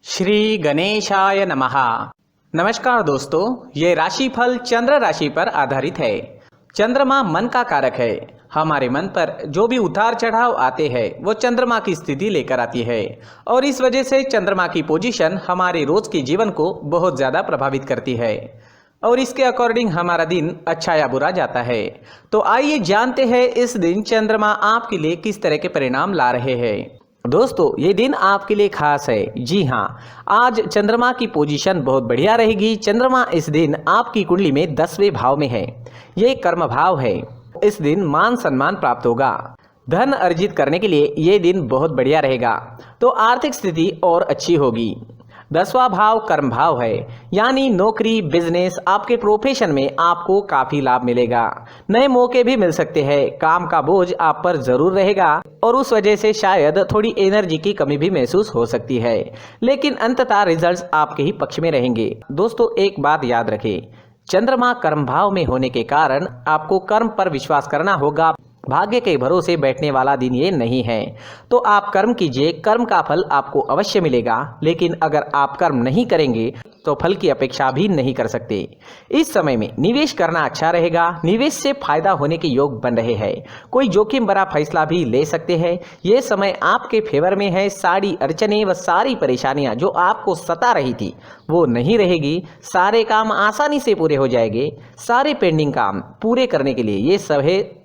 श्री गणेशाय नमः। नमस्कार दोस्तों, ये राशिफल चंद्र राशि पर आधारित है। चंद्रमा मन का कारक है। हमारे मन पर जो भी उतार चढ़ाव आते हैं वो चंद्रमा की स्थिति लेकर आती है और इस वजह से चंद्रमा की पोजीशन हमारे रोज के जीवन को बहुत ज़्यादा प्रभावित करती है और इसके अकॉर्डिंग हमारा दिन अच्छा या बुरा जाता है। तो आइए जानते हैं इस दिन चंद्रमा आपके लिए किस तरह के परिणाम ला रहे हैं। दोस्तों, ये दिन आपके लिए खास है। जी हाँ, आज चंद्रमा की पोजीशन बहुत बढ़िया रहेगी। चंद्रमा इस दिन आपकी कुंडली में 10वें भाव में है। ये कर्म भाव है। इस दिन मान सम्मान प्राप्त होगा। धन अर्जित करने के लिए ये दिन बहुत बढ़िया रहेगा। तो आर्थिक स्थिति और अच्छी होगी। 10वां भाव कर्म भाव है, यानी नौकरी, बिजनेस, आपके प्रोफेशन में आपको काफी लाभ मिलेगा। नए मौके भी मिल सकते हैं। काम का बोझ आप पर जरूर रहेगा और उस वजह से शायद थोड़ी एनर्जी की कमी भी महसूस हो सकती है, लेकिन अंततः रिजल्ट्स आपके ही पक्ष में रहेंगे। दोस्तों, एक बात याद रखें, चंद्रमा कर्म भाव में होने के कारण आपको कर्म पर विश्वास करना होगा। भाग्य के भरोसे बैठने वाला दिन ये नहीं है। तो आप कर्म कीजिए, कर्म का फल आपको अवश्य मिलेगा, लेकिन अगर आप कर्म नहीं करेंगे तो फल की अपेक्षा भी नहीं कर सकते। इस समय में निवेश करना अच्छा रहेगा। निवेश से फायदा होने के योग बन रहे हैं। कोई जोखिम भरा फैसला भी ले सकते हैं। ये समय आपके फेवर में है। सारी अड़चने व सारी परेशानियां जो आपको सता रही थी वो नहीं रहेगी। सारे काम आसानी से पूरे हो जाएंगे। सारे पेंडिंग काम पूरे करने के लिए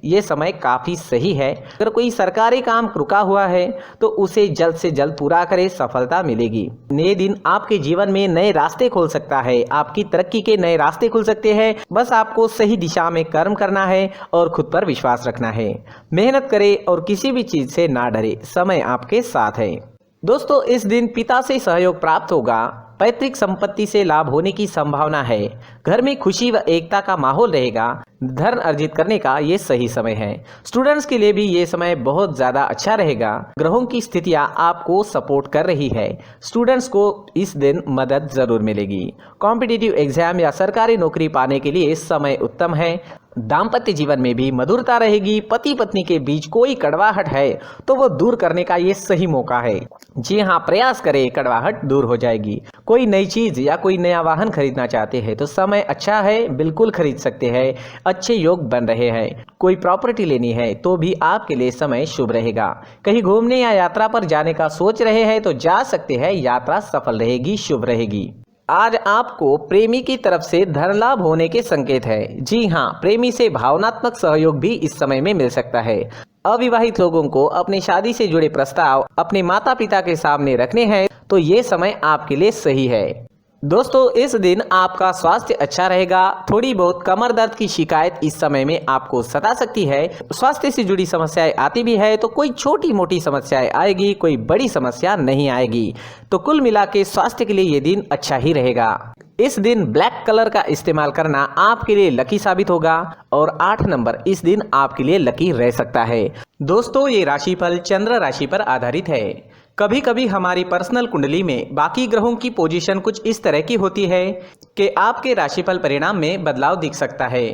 ये समय काफी सही है। अगर कोई सरकारी काम रुका हुआ है तो उसे जल्द से जल्द पूरा करें, सफलता मिलेगी। नए दिन आपके जीवन में नए रास्ते खोल सकता है। आपकी तरक्की के नए रास्ते खुल सकते हैं। बस आपको सही दिशा में कर्म करना है और खुद पर विश्वास रखना है। मेहनत करें और किसी भी चीज से ना डरे। समय आपके साथ है। दोस्तों, इस दिन पिता से सहयोग प्राप्त होगा। पैतृक संपत्ति से लाभ होने की संभावना है। घर में खुशी व एकता का माहौल रहेगा। धन अर्जित करने का ये सही समय है। स्टूडेंट्स के लिए भी ये समय बहुत ज़्यादा अच्छा रहेगा। ग्रहों की स्थितियां आपको सपोर्ट कर रही है। स्टूडेंट्स को इस दिन मदद जरूर मिलेगी। कॉम्पिटिटिव एग्जाम या सरकारी नौकरी पाने के लिए समय उत्तम है। दाम्पत्य जीवन में भी मधुरता रहेगी। पति पत्नी के बीच कोई कड़वाहट है तो वो दूर करने का ये सही मौका है। जी हाँ, प्रयास करें, कड़वाहट दूर हो जाएगी। कोई नई चीज या कोई नया वाहन खरीदना चाहते हैं तो समय अच्छा है, बिल्कुल खरीद सकते हैं। अच्छे योग बन रहे हैं। कोई प्रॉपर्टी लेनी है तो भी आपके लिए समय शुभ रहेगा। कहीं घूमने या यात्रा पर जाने का सोच रहे हैं तो जा सकते हैं। यात्रा सफल रहेगी, शुभ रहेगी। आज आपको प्रेमी की तरफ से धन लाभ होने के संकेत है। जी हाँ, प्रेमी से भावनात्मक सहयोग भी इस समय में मिल सकता है। अविवाहित लोगों को अपनी शादी से जुड़े प्रस्ताव अपने माता पिता के सामने रखने हैं तो ये समय आपके लिए सही है। दोस्तों, इस दिन आपका स्वास्थ्य अच्छा रहेगा। थोड़ी बहुत कमर दर्द की शिकायत इस समय में आपको सता सकती है। स्वास्थ्य से जुड़ी समस्याएं आती भी है तो कोई छोटी मोटी समस्याएं आएगी, कोई बड़ी समस्या नहीं आएगी। तो कुल मिला के स्वास्थ्य के लिए ये दिन अच्छा ही रहेगा। इस दिन ब्लैक कलर का इस्तेमाल करना आपके लिए लकी साबित होगा और 8 नंबर इस दिन आपके लिए लकी रह सकता है। दोस्तों, ये राशिफल चंद्र राशि पर आधारित है। कभी कभी हमारी पर्सनल कुंडली में बाकी ग्रहों की पोजीशन कुछ इस तरह की होती है कि आपके राशिफल परिणाम में बदलाव दिख सकता है।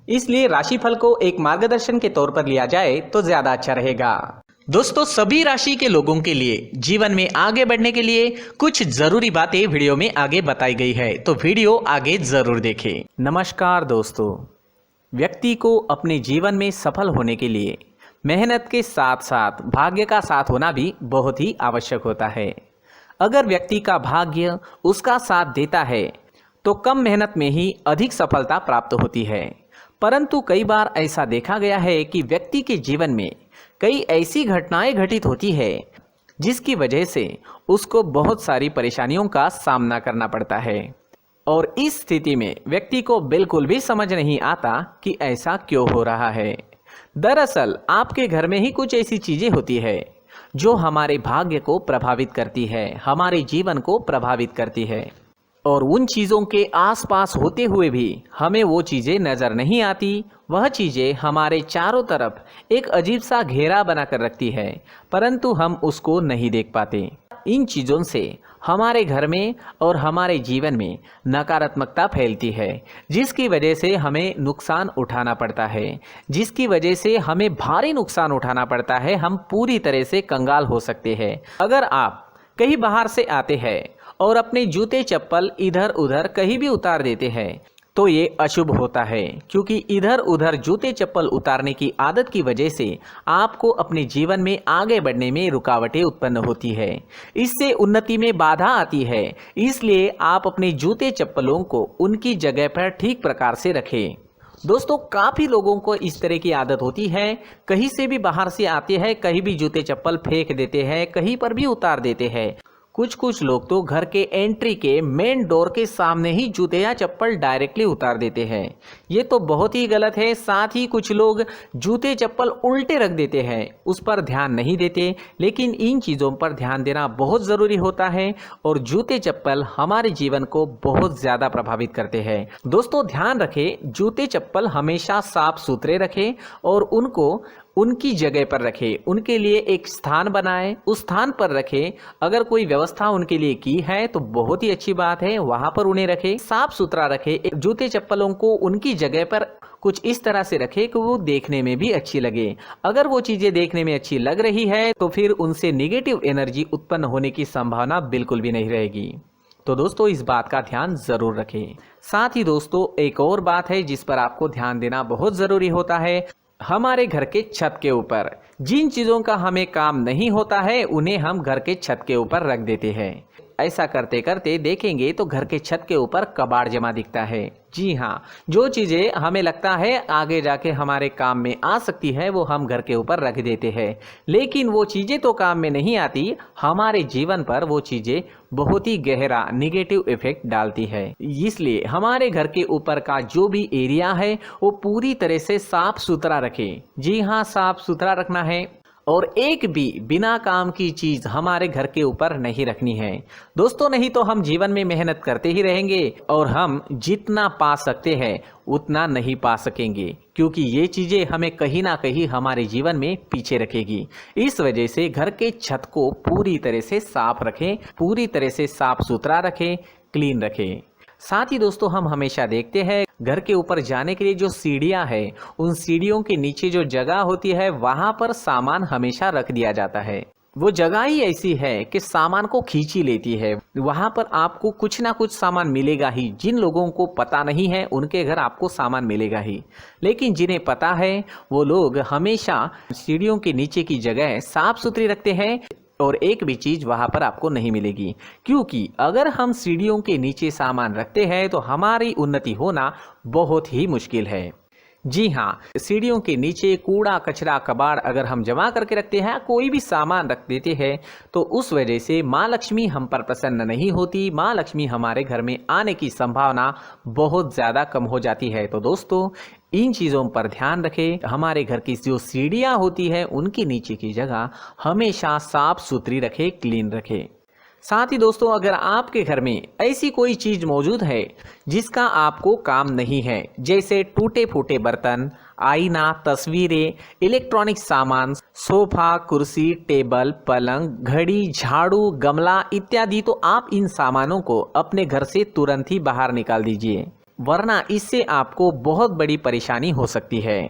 इसलिए राशिफल को एक मार्गदर्शन के तौर पर लिया जाए तो ज्यादा अच्छा रहेगा। दोस्तों, सभी राशि के लोगों के लिए जीवन में आगे बढ़ने के लिए कुछ जरूरी बातें वीडियो में आगे बताई गई है, तो वीडियो आगे जरूर देखें। नमस्कार दोस्तों, व्यक्ति को अपने जीवन में सफल होने के लिए मेहनत के साथ साथ भाग्य का साथ होना भी बहुत ही आवश्यक होता है। अगर व्यक्ति का भाग्य उसका साथ देता है तो कम मेहनत में ही अधिक सफलता प्राप्त होती है। परंतु कई बार ऐसा देखा गया है कि व्यक्ति के जीवन में कई ऐसी घटनाएं घटित होती है जिसकी वजह से उसको बहुत सारी परेशानियों का सामना करना पड़ता है और इस स्थिति में व्यक्ति को बिल्कुल भी समझ नहीं आता कि ऐसा क्यों हो रहा है। दरअसल आपके घर में ही कुछ ऐसी चीजें होती है जो हमारे भाग्य को प्रभावित करती है, हमारे जीवन को प्रभावित करती है और उन चीज़ों के आसपास होते हुए भी हमें वो चीज़ें नज़र नहीं आती। वह चीज़ें हमारे चारों तरफ एक अजीब सा घेरा बनाकर रखती है, परंतु हम उसको नहीं देख पाते। इन चीज़ों से हमारे घर में और हमारे जीवन में नकारात्मकता फैलती है, जिसकी वजह से हमें नुकसान उठाना पड़ता है, जिसकी वजह से हमें भारी नुकसान उठाना पड़ता है। हम पूरी तरह से कंगाल हो सकते हैं। अगर आप कहीं बाहर से आते हैं और अपने जूते चप्पल इधर उधर कहीं भी उतार देते हैं तो ये अशुभ होता है, क्योंकि इधर उधर जूते चप्पल उतारने की आदत की वजह से आपको अपने जीवन में आगे बढ़ने में रुकावटें उत्पन्न होती है। इससे उन्नति में बाधा आती है। इसलिए आप अपने जूते चप्पलों को उनकी जगह पर ठीक प्रकार से रखें। दोस्तों, काफ़ी लोगों को इस तरह की आदत होती है, कहीं से भी बाहर से आते हैं, कहीं भी जूते चप्पल फेंक देते हैं, कहीं पर भी उतार देते हैं। कुछ लोग तो घर के एंट्री के मेन डोर के सामने ही जूते या चप्पल डायरेक्टली उतार देते हैं। ये तो बहुत ही गलत है। साथ ही कुछ लोग जूते चप्पल उल्टे रख देते हैं, उस पर ध्यान नहीं देते। लेकिन इन चीज़ों पर ध्यान देना बहुत ज़रूरी होता है और जूते चप्पल हमारे जीवन को बहुत ज़्यादा प्रभावित करते हैं। दोस्तों, ध्यान रखें, जूते चप्पल हमेशा साफ सुथरे रखें और उनको उनकी जगह पर रखें। उनके लिए एक स्थान बनाएं, उस स्थान पर रखें। अगर कोई व्यवस्था उनके लिए की है तो बहुत ही अच्छी बात है, वहां पर उन्हें रखें, साफ सुथरा रखें। जूते चप्पलों को उनकी जगह पर कुछ इस तरह से रखें कि वो देखने में भी अच्छी लगे। अगर वो चीजें देखने में अच्छी लग रही है तो फिर उनसे निगेटिव एनर्जी उत्पन्न होने की संभावना बिल्कुल भी नहीं रहेगी। तो दोस्तों, इस बात का ध्यान जरूर रखें। साथ ही दोस्तों, एक और बात है जिस पर आपको ध्यान देना बहुत जरूरी होता है। हमारे घर के छत के ऊपर जिन चीज़ों का हमें काम नहीं होता है उन्हें हम घर के छत के ऊपर रख देते हैं। ऐसा करते करते देखेंगे तो घर के छत के ऊपर कबाड़ जमा दिखता है। जी हाँ, जो चीज़ें हमें लगता है आगे जाके हमारे काम में आ सकती है वो हम घर के ऊपर रख देते हैं, लेकिन वो चीज़ें तो काम में नहीं आती। हमारे जीवन पर वो चीज़ें बहुत ही गहरा निगेटिव इफेक्ट डालती है। इसलिए हमारे घर के ऊपर का जो भी एरिया है वो पूरी तरह से साफ सुथरा रखें। जी हाँ, साफ सुथरा रखना है और एक भी बिना काम की चीज हमारे घर के ऊपर नहीं रखनी है। दोस्तों, नहीं तो हम जीवन में मेहनत करते ही रहेंगे और हम जितना पा सकते हैं उतना नहीं पा सकेंगे, क्योंकि ये चीजें हमें कहीं ना कहीं हमारे जीवन में पीछे रखेगी। इस वजह से घर के छत को पूरी तरह से साफ रखें, पूरी तरह से साफ सुथरा रखें, क्लीन रखें। साथ ही दोस्तों, हम हमेशा देखते हैं घर के ऊपर जाने के लिए जो सीढ़ियां हैं, उन सीढ़ियों के नीचे जो जगह होती है वहां पर सामान हमेशा रख दिया जाता है। वो जगह ही ऐसी है कि सामान को खींच ही लेती है। वहां पर आपको कुछ ना कुछ सामान मिलेगा ही। जिन लोगों को पता नहीं है उनके घर आपको सामान मिलेगा ही, लेकिन जिन्हें पता है वो लोग हमेशा सीढ़ियों के नीचे की जगह साफ सुथरी रखते हैं और एक भी चीज वहां पर आपको नहीं मिलेगी। क्योंकि अगर हम सीढ़ियों के नीचे सामान रखते हैं तो हमारी उन्नति होना बहुत ही मुश्किल है। जी हाँ, सीढ़ियों के नीचे कूड़ा कचरा कबाड़ अगर हम जमा करके रखते हैं, कोई भी सामान रख देते हैं, तो उस वजह से माँ लक्ष्मी हम पर प्रसन्न नहीं होती। माँ लक्ष्मी हमारे घर में आने की संभावना बहुत ज़्यादा कम हो जाती है। तो दोस्तों, इन चीज़ों पर ध्यान रखें। हमारे घर की जो सीढ़ियाँ होती है उनकी नीचे की जगह हमेशा साफ सुथरी रखें, क्लीन रखें। साथ ही दोस्तों, अगर आपके घर में ऐसी कोई चीज मौजूद है जिसका आपको काम नहीं है, जैसे टूटे फूटे बर्तन, आईना, तस्वीरें, इलेक्ट्रॉनिक सामान, सोफा, कुर्सी, टेबल, पलंग, घड़ी, झाड़ू, गमला इत्यादि, तो आप इन सामानों को अपने घर से तुरंत ही बाहर निकाल दीजिए, वरना इससे आपको बहुत बड़ी परेशानी हो सकती है।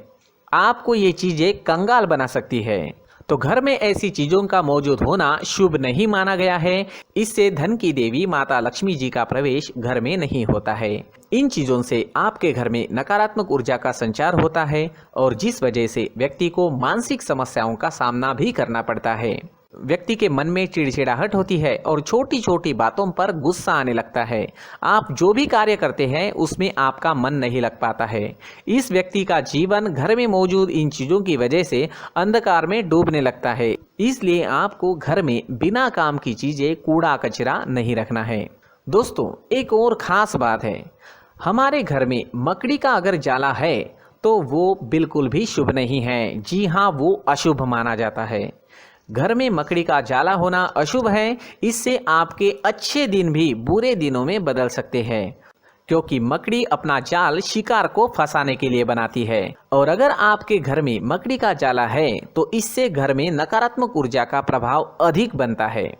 आपको ये चीजें कंगाल बना सकती है। तो घर में ऐसी चीजों का मौजूद होना शुभ नहीं माना गया है। इससे धन की देवी माता लक्ष्मी जी का प्रवेश घर में नहीं होता है। इन चीजों से आपके घर में नकारात्मक ऊर्जा का संचार होता है और जिस वजह से व्यक्ति को मानसिक समस्याओं का सामना भी करना पड़ता है। व्यक्ति के मन में चिड़चिड़ाहट होती है और छोटी छोटी बातों पर गुस्सा आने लगता है। आप जो भी कार्य करते हैं उसमें आपका मन नहीं लग पाता है। इस व्यक्ति का जीवन घर में मौजूद इन चीज़ों की वजह से अंधकार में डूबने लगता है। इसलिए आपको घर में बिना काम की चीज़ें, कूड़ा कचरा नहीं रखना है। दोस्तों, एक और ख़ास बात है, हमारे घर में मकड़ी का अगर जाला है तो वो बिल्कुल भी शुभ नहीं है। जी हाँ, वो अशुभ माना जाता है। घर में मकड़ी का जाला होना अशुभ है। इससे आपके अच्छे दिन भी बुरे दिनों में बदल सकते हैं, क्योंकि मकड़ी अपना जाल शिकार को फंसाने के लिए बनाती है। और अगर आपके घर में मकड़ी का जाला है तो इससे घर में नकारात्मक ऊर्जा का प्रभाव अधिक बनता है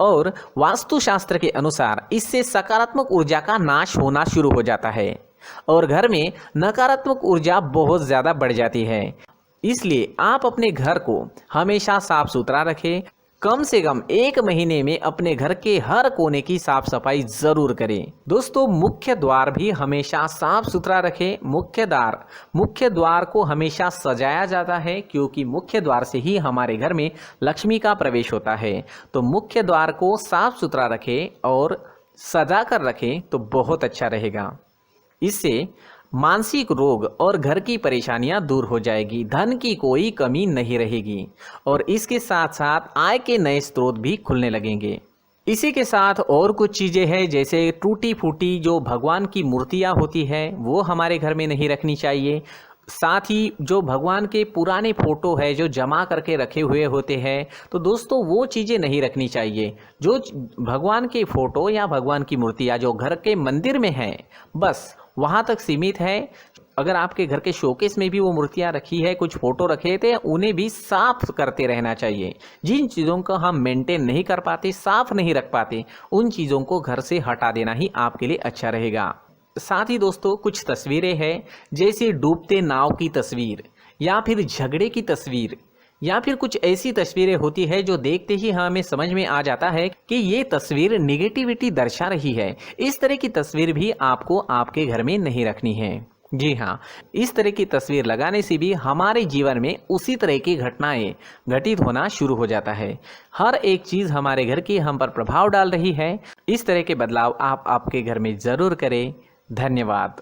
और वास्तुशास्त्र के अनुसार इससे सकारात्मक ऊर्जा का नाश होना शुरू हो जाता है और घर में नकारात्मक ऊर्जा बहुत ज़्यादा बढ़ जाती है। इसलिए आप अपने घर को हमेशा साफ सुथरा रखें, कम से कम 1 महीने में अपने घर के हर कोने की साफ सफाई जरूर करें। दोस्तों, मुख्य द्वार भी हमेशा साफ सुथरा रखें। मुख्य द्वार को हमेशा सजाया जाता है, क्योंकि मुख्य द्वार से ही हमारे घर में लक्ष्मी का प्रवेश होता है। तो मुख्य द्वार को साफ सुथरा रखें और सजा कर रखें तो बहुत अच्छा रहेगा। इससे मानसिक रोग और घर की परेशानियां दूर हो जाएगी, धन की कोई कमी नहीं रहेगी और इसके साथ साथ आय के नए स्रोत भी खुलने लगेंगे। इसी के साथ और कुछ चीज़ें हैं, जैसे टूटी फूटी जो भगवान की मूर्तियां होती है वो हमारे घर में नहीं रखनी चाहिए। साथ ही जो भगवान के पुराने फोटो है जो जमा करके रखे हुए होते हैं, तो दोस्तों वो चीज़ें नहीं रखनी चाहिए। जो भगवान के फोटो या भगवान की मूर्तियाँ जो घर के मंदिर में हैं, बस वहाँ तक सीमित है। अगर आपके घर के शोकेस में भी वो मूर्तियाँ रखी है, कुछ फोटो रखे थे, उन्हें भी साफ करते रहना चाहिए। जिन चीज़ों को हम मेंटेन नहीं कर पाते, साफ नहीं रख पाते, उन चीज़ों को घर से हटा देना ही आपके लिए अच्छा रहेगा। साथ ही दोस्तों, कुछ तस्वीरें हैं, जैसे डूबते नाव की तस्वीर या फिर झगड़े की तस्वीर या फिर कुछ ऐसी तस्वीरें होती है जो देखते ही हमें समझ में आ जाता है कि ये तस्वीर निगेटिविटी दर्शा रही है। इस तरह की तस्वीर भी आपको आपके घर में नहीं रखनी है। जी हाँ, इस तरह की तस्वीर लगाने से भी हमारे जीवन में उसी तरह की घटनाएं घटित होना शुरू हो जाता है। हर एक चीज़ हमारे घर की हम पर प्रभाव डाल रही है। इस तरह के बदलाव आप आपके घर में ज़रूर करें। धन्यवाद।